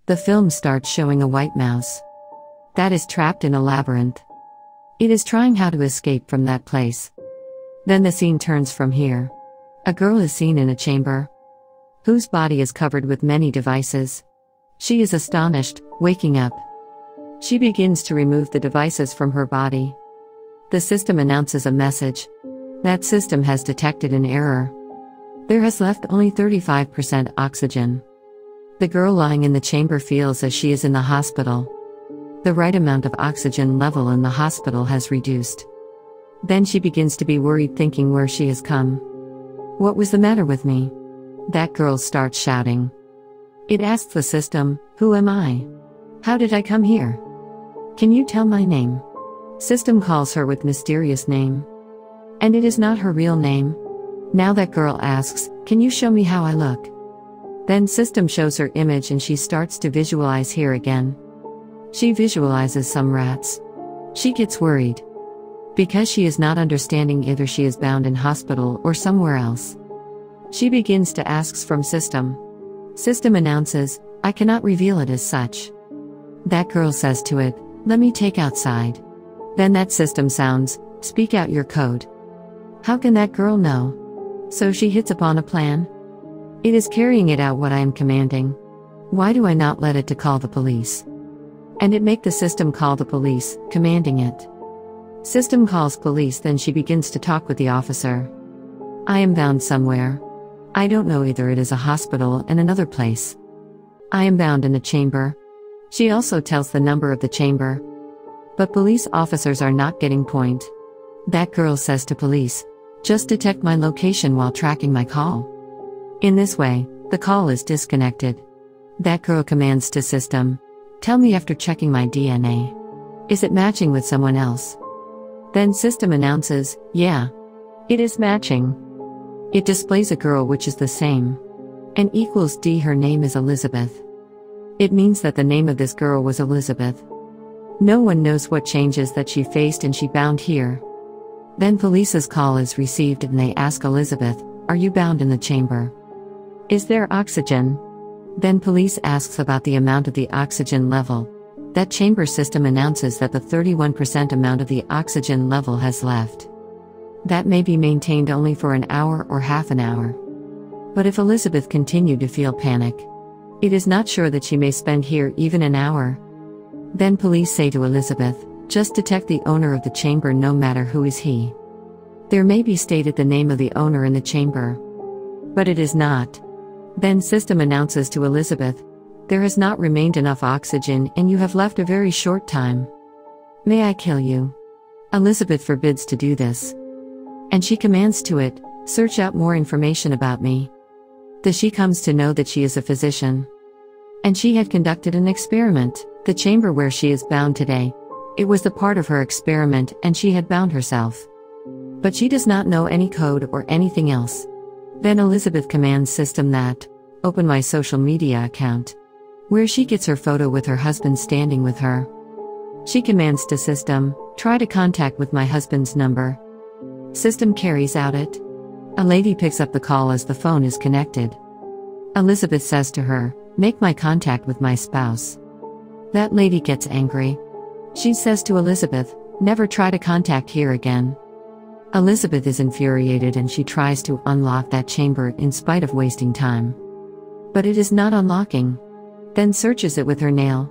The film starts showing a white mouse that is trapped in a labyrinth. It is trying how to escape from that place. Then the scene turns from here. A girl is seen in a chamber, whose body is covered with many devices. She is astonished, waking up. She begins to remove the devices from her body. The system announces a message. That system has detected an error. There has left only 35% oxygen. The girl lying in the chamber feels as she is in the hospital. The right amount of oxygen level in the hospital has reduced. Then she begins to be worried, thinking where she has come. What was the matter with me? That girl starts shouting. It asks the system, who am I? How did I come here? Can you tell my name? System calls her with mysterious name. And it is not her real name. Now that girl asks, can you show me how I look? Then system shows her image and she starts to visualize here again. She visualizes some rats. She gets worried. Because she is not understanding either she is bound in hospital or somewhere else. She begins to ask from system. System announces, I cannot reveal it as such. That girl says to it, let me take outside. Then that system sounds, speak out your code. How can that girl know? So she hits upon a plan. It is carrying it out what I am commanding. Why do I not let it to call the police? And it make the system call the police, commanding it. System calls police, then she begins to talk with the officer. I am bound somewhere. I don't know, either it is a hospital and another place. I am bound in a chamber. She also tells the number of the chamber. But police officers are not getting point. That girl says to police, just detect my location while tracking my call. In this way, the call is disconnected. That girl commands to system, tell me after checking my DNA. Is it matching with someone else? Then system announces, yeah. It is matching. It displays a girl which is the same. N equals D, her name is Elizabeth. It means that the name of this girl was Elizabeth. No one knows what changes that she faced and she bound here. Then police's call is received and they ask Elizabeth, are you bound in the chamber? Is there oxygen? Then police asks about the amount of the oxygen level. That chamber system announces that the 31% amount of the oxygen level has left. That may be maintained only for an hour or half an hour. But if Elizabeth continued to feel panic, it is not sure that she may spend here even an hour. Then police say to Elizabeth, just detect the owner of the chamber no matter who is he. There may be stated the name of the owner in the chamber. But it is not. Then system announces to Elizabeth, there has not remained enough oxygen and you have left a very short time. May I kill you? Elizabeth forbids to do this. And she commands to it, search out more information about me. Thus she comes to know that she is a physician. And she had conducted an experiment, the chamber where she is bound today. It was the part of her experiment and she had bound herself. But she does not know any code or anything else. Then Elizabeth commands system that, open my social media account. Where she gets her photo with her husband standing with her. She commands to system, try to contact with my husband's number. System carries out it. A lady picks up the call as the phone is connected. Elizabeth says to her, make my contact with my spouse. That lady gets angry. She says to Elizabeth, never try to contact here again. Elizabeth is infuriated and she tries to unlock that chamber in spite of wasting time. But it is not unlocking. Then searches it with her nail.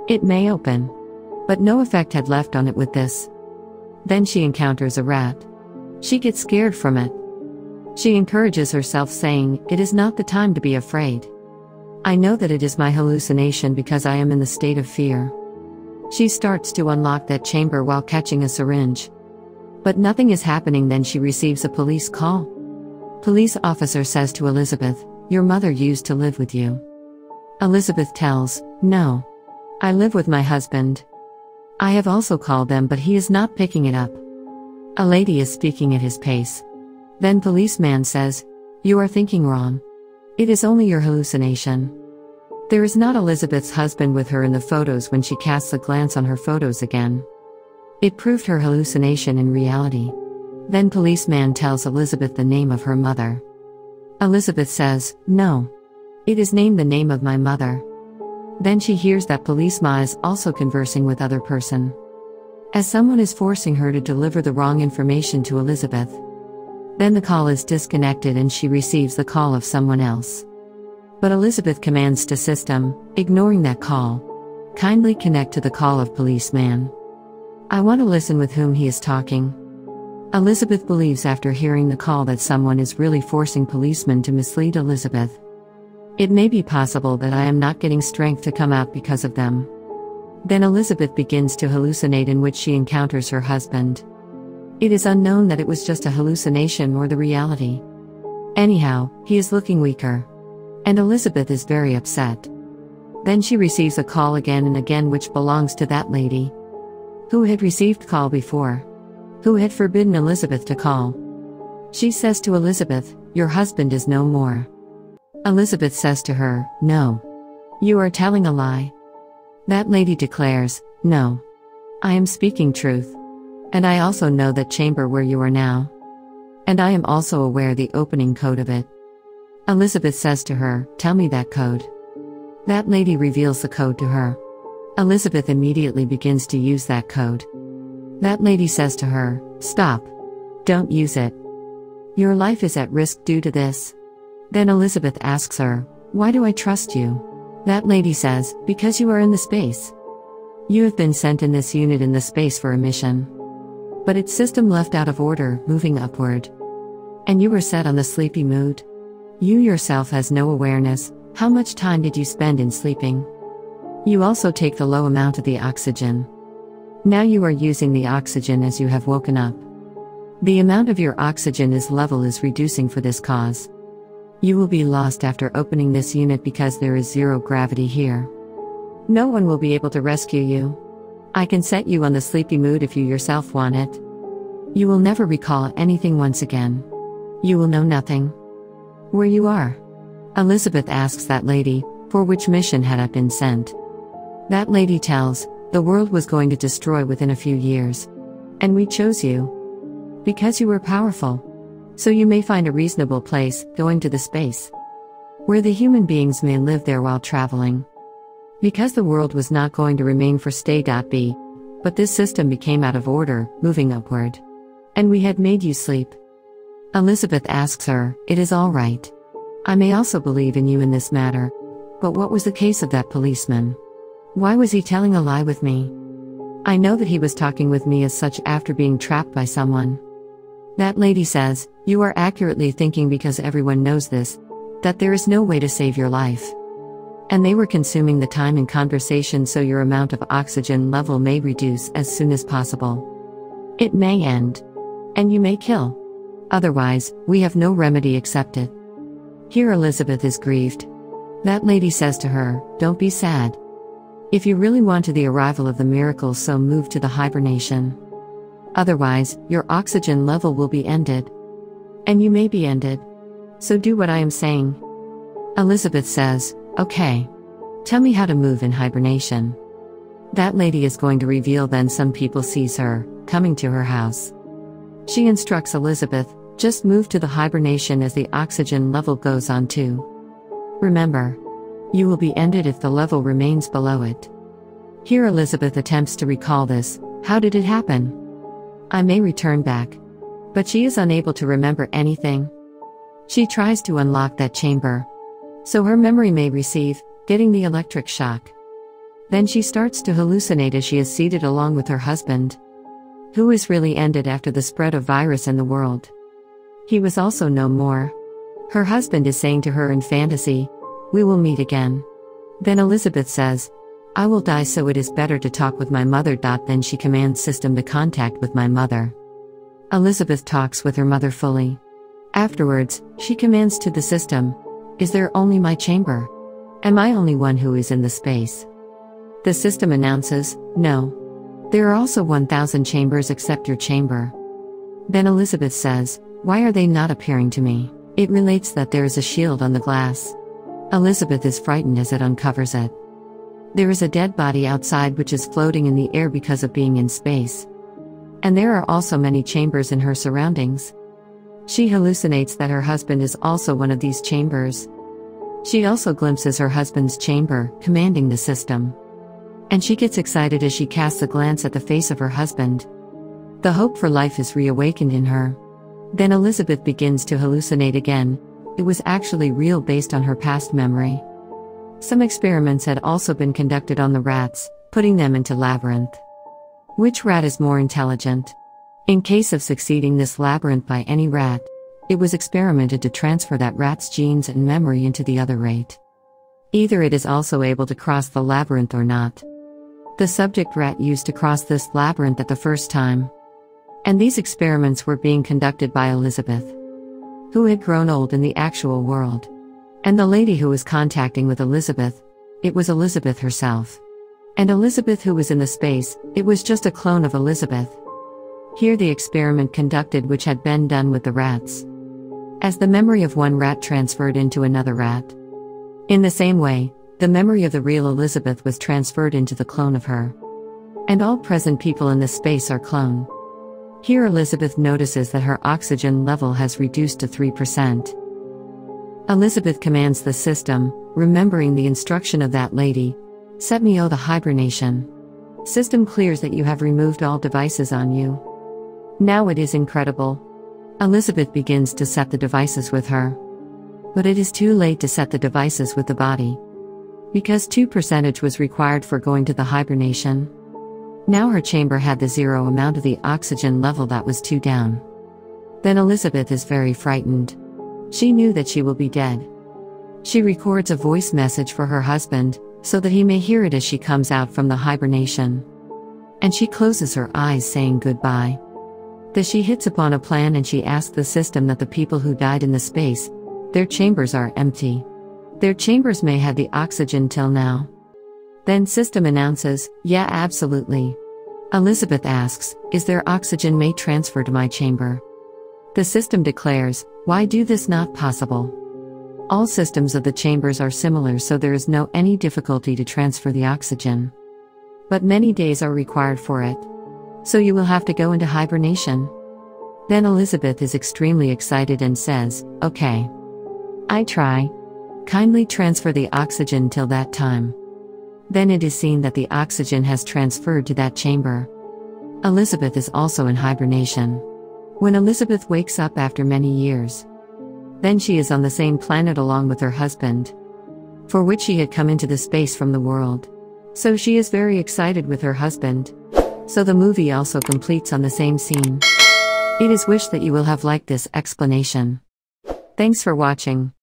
It may open. But no effect had left on it with this. Then she encounters a rat. She gets scared from it. She encourages herself saying, it is not the time to be afraid. I know that it is my hallucination because I am in the state of fear. She starts to unlock that chamber while catching a syringe. But nothing is happening. Then she receives a police call. Police officer says to Elizabeth, your mother used to live with you. Elizabeth tells, no. I live with my husband. I have also called them but he is not picking it up. A lady is speaking at his pace. Then policeman says, you are thinking wrong. It is only your hallucination. There is not Elizabeth's husband with her in the photos when she casts a glance on her photos again. It proved her hallucination in reality. Then policeman tells Elizabeth the name of her mother. Elizabeth says, no. It is named the name of my mother. Then she hears that Police Ma is also conversing with other person, as someone is forcing her to deliver the wrong information to Elizabeth. Then the call is disconnected and she receives the call of someone else. But Elizabeth commands to system, ignoring that call, kindly connect to the call of policeman. I want to listen with whom he is talking. Elizabeth believes after hearing the call that someone is really forcing policemen to mislead Elizabeth. It may be possible that I am not getting strength to come out because of them. Then Elizabeth begins to hallucinate, in which she encounters her husband. It is unknown that it was just a hallucination or the reality. Anyhow, he is looking weaker. And Elizabeth is very upset. Then she receives a call again and again which belongs to that lady, who had received call before, who had forbidden Elizabeth to call. She says to Elizabeth, "Your husband is no more." Elizabeth says to her, "No. You are telling a lie." That lady declares, "No. I am speaking truth. And I also know that chamber where you are now. And I am also aware the opening code of it." Elizabeth says to her, "Tell me that code." That lady reveals the code to her. Elizabeth immediately begins to use that code. That lady says to her, "Stop. Don't use it. Your life is at risk due to this." Then Elizabeth asks her, "Why do I trust you?" That lady says, "Because you are in the space. You have been sent in this unit in the space for a mission. But its system left out of order, moving upward. And you were set on the sleepy mood. You yourself has no awareness. How much time did you spend in sleeping? You also take the low amount of the oxygen. Now you are using the oxygen as you have woken up. The amount of your oxygen level is reducing for this cause. You will be lost after opening this unit because there is zero gravity here. No one will be able to rescue you. I can set you on the sleepy mood if you yourself want it. You will never recall anything once again. You will know nothing. Where you are?" Elizabeth asks that lady, "For which mission had I been sent?" That lady tells, "The world was going to destroy within a few years. And we chose you. Because you were powerful. So you may find a reasonable place, going to the space, where the human beings may live there while traveling. Because the world was not going to remain for stay.b, but this system became out of order, moving upward. And we had made you sleep." Elizabeth asks her, "It is all right. I may also believe in you in this matter. But what was the case of that policeman? Why was he telling a lie with me? I know that he was talking with me as such after being trapped by someone." That lady says, "You are accurately thinking because everyone knows this, that there is no way to save your life. And they were consuming the time in conversation so your amount of oxygen level may reduce as soon as possible. It may end. And you may kill. Otherwise, we have no remedy except it." Here Elizabeth is grieved. That lady says to her, "Don't be sad. If you really want to the arrival of the miracle, so move to the hibernation. Otherwise, your oxygen level will be ended. And you may be ended. So do what I am saying." Elizabeth says, "Okay. Tell me how to move in hibernation." That lady is going to reveal. Then some people sees her, coming to her house. She instructs Elizabeth, "Just move to the hibernation as the oxygen level goes on too. Remember, you will be ended if the level remains below it." Here Elizabeth attempts to recall this. How did it happen? I may return back. But she is unable to remember anything. She tries to unlock that chamber, so her memory may receive, getting the electric shock. Then she starts to hallucinate as she is seated along with her husband, who is really ended after the spread of virus in the world. He was also no more. Her husband is saying to her in fantasy, "We will meet again." Then Elizabeth says, "I will die, so it is better to talk with my mother." Then she commands system to contact with my mother. Elizabeth talks with her mother fully. Afterwards, she commands to the system, "Is there only my chamber? Am I only one who is in the space?" The system announces, "No. There are also 1,000 chambers except your chamber." Then Elizabeth says, "Why are they not appearing to me?" It relates that there is a shield on the glass. Elizabeth is frightened as it uncovers it. There is a dead body outside which is floating in the air because of being in space. And there are also many chambers in her surroundings. She hallucinates that her husband is also one of these chambers. She also glimpses her husband's chamber, commanding the system. And she gets excited as she casts a glance at the face of her husband. The hope for life is reawakened in her. Then Elizabeth begins to hallucinate again. It was actually real based on her past memory. Some experiments had also been conducted on the rats, putting them into labyrinth. Which rat is more intelligent? In case of succeeding this labyrinth by any rat, it was experimented to transfer that rat's genes and memory into the other rat. Either it is also able to cross the labyrinth or not. The subject rat used to cross this labyrinth at the first time. And these experiments were being conducted by Elizabeth, who had grown old in the actual world. And the lady who was contacting with Elizabeth, it was Elizabeth herself. And Elizabeth who was in the space, it was just a clone of Elizabeth. Here the experiment conducted which had been done with the rats. As the memory of one rat transferred into another rat. In the same way, the memory of the real Elizabeth was transferred into the clone of her. And all present people in this space are clone. Here Elizabeth notices that her oxygen level has reduced to 3%. Elizabeth commands the system, remembering the instruction of that lady, set me the hibernation. System clears that you have removed all devices on you. Now it is incredible. Elizabeth begins to set the devices with her. But it is too late to set the devices with the body. Because 2% was required for going to the hibernation. Now her chamber had the zero amount of the oxygen level that was 2 down. Then Elizabeth is very frightened. She knew that she will be dead. She records a voice message for her husband, so that he may hear it as she comes out from the hibernation. And she closes her eyes saying goodbye. Then she hits upon a plan and she asks the system that the people who died in the space, their chambers are empty. Their chambers may have the oxygen till now. Then system announces, yeah, absolutely. Elizabeth asks, is there oxygen may transfer to my chamber? The system declares, why do this not possible? All systems of the chambers are similar, so there is no any difficulty to transfer the oxygen. But many days are required for it. So you will have to go into hibernation. Then Elizabeth is extremely excited and says, okay. I try. Kindly transfer the oxygen till that time. Then it is seen that the oxygen has transferred to that chamber. Elizabeth is also in hibernation. When Elizabeth wakes up after many years, then she is on the same planet along with her husband, for which she had come into the space from the world. So she is very excited with her husband. So the movie also completes on the same scene. It is wished that you will have liked this explanation. Thanks for watching.